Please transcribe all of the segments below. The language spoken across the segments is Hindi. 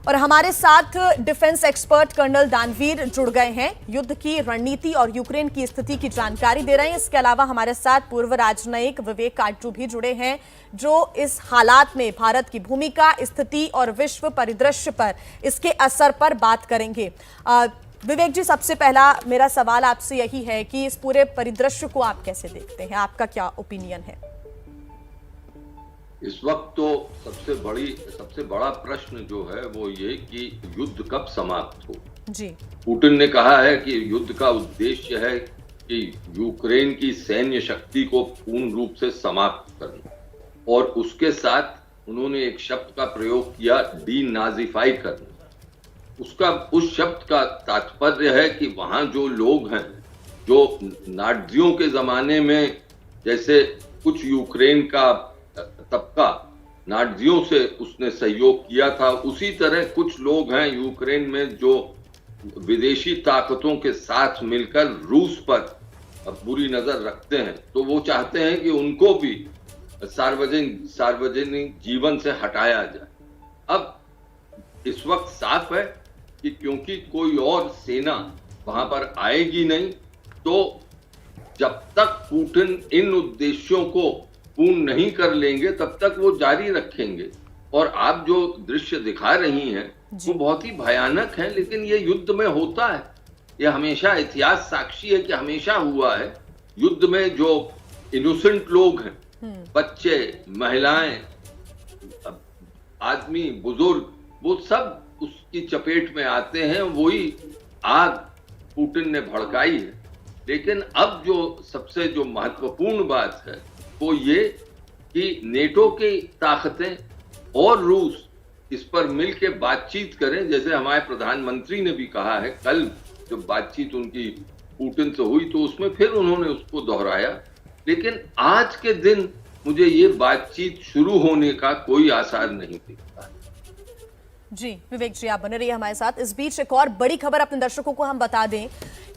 और हमारे साथ डिफेंस एक्सपर्ट कर्नल दानवीर जुड़ गए हैं, युद्ध की रणनीति और यूक्रेन की स्थिति की जानकारी दे रहे हैं। इसके अलावा हमारे साथ पूर्व राजनयिक विवेक काटजू भी जुड़े हैं, जो इस हालात में भारत की भूमिका, स्थिति और विश्व परिदृश्य पर इसके असर पर बात करेंगे। विवेक जी, सबसे पहला मेरा सवाल आपसे यही है कि इस पूरे परिदृश्य को आप कैसे देखते हैं, आपका क्या ओपिनियन है? इस वक्त तो सबसे बड़ा प्रश्न जो है वो ये कि युद्ध कब समाप्त हो। जी। पुतिन ने कहा है कि युद्ध का उद्देश्य है कि यूक्रेन की सैन्य शक्ति को पूर्ण रूप से समाप्त करना, और उसके साथ उन्होंने एक शब्द का प्रयोग किया, डीनाजीफाई करना। उस शब्द का तात्पर्य है कि वहां जो लोग हैं, जो नाज़ियों के जमाने में जैसे कुछ यूक्रेन का तबका नाज़ियों से उसने सहयोग किया था, उसी तरह कुछ लोग हैं यूक्रेन में जो विदेशी ताकतों के साथ मिलकर रूस पर बुरी नजर रखते हैं। तो वो चाहते हैं कि उनको भी सार्वजनिक जीवन से हटाया जाए। अब इस वक्त साफ है कि क्योंकि कोई और सेना वहां पर आएगी नहीं, तो जब तक पुतिन इन उद्देश्यों को पूर्ण नहीं कर लेंगे तब तक वो जारी रखेंगे। और आप जो दृश्य दिखा रही हैं वो बहुत ही भयानक है, लेकिन ये युद्ध में होता है। ये हमेशा इतिहास साक्षी है कि हमेशा हुआ है। युद्ध में जो इनोसेंट लोग हैं, बच्चे, महिलाएं, आदमी, बुजुर्ग, वो सब उसकी चपेट में आते हैं। वही आग पुतिन ने भड़काई है। लेकिन अब जो सबसे महत्वपूर्ण बात है वो ये कि नेटो की ताकतें और रूस इस पर मिलकर बातचीत करें। जैसे हमारे प्रधानमंत्री ने भी कहा है, कल जब बातचीत उनकी पुतिन से हुई तो उसमें फिर उन्होंने उसको दोहराया। लेकिन आज के दिन मुझे ये बातचीत शुरू होने का कोई आसार नहीं दिखता। जी विवेक जी, आप बने रहिए हमारे साथ। इस बीच एक और बड़ी खबर अपने दर्शकों को हम बता दें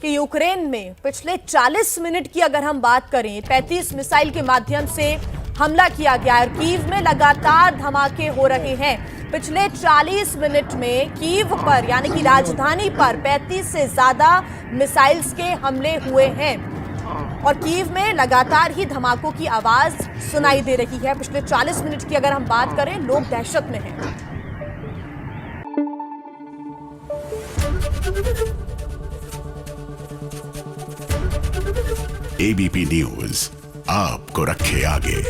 कि यूक्रेन में पिछले 40 मिनट की अगर हम बात करें, 35 मिसाइल के माध्यम से हमला किया गया है और कीव में लगातार धमाके हो रहे हैं। पिछले 40 मिनट में कीव पर, यानी कि राजधानी पर 35 से ज्यादा मिसाइल्स के हमले हुए हैं और कीव में लगातार ही धमाकों की आवाज सुनाई दे रही है। पिछले 40 मिनट की अगर हम बात करें, लोग दहशत में हैं। एबीपी न्यूज आपको रखे आगे।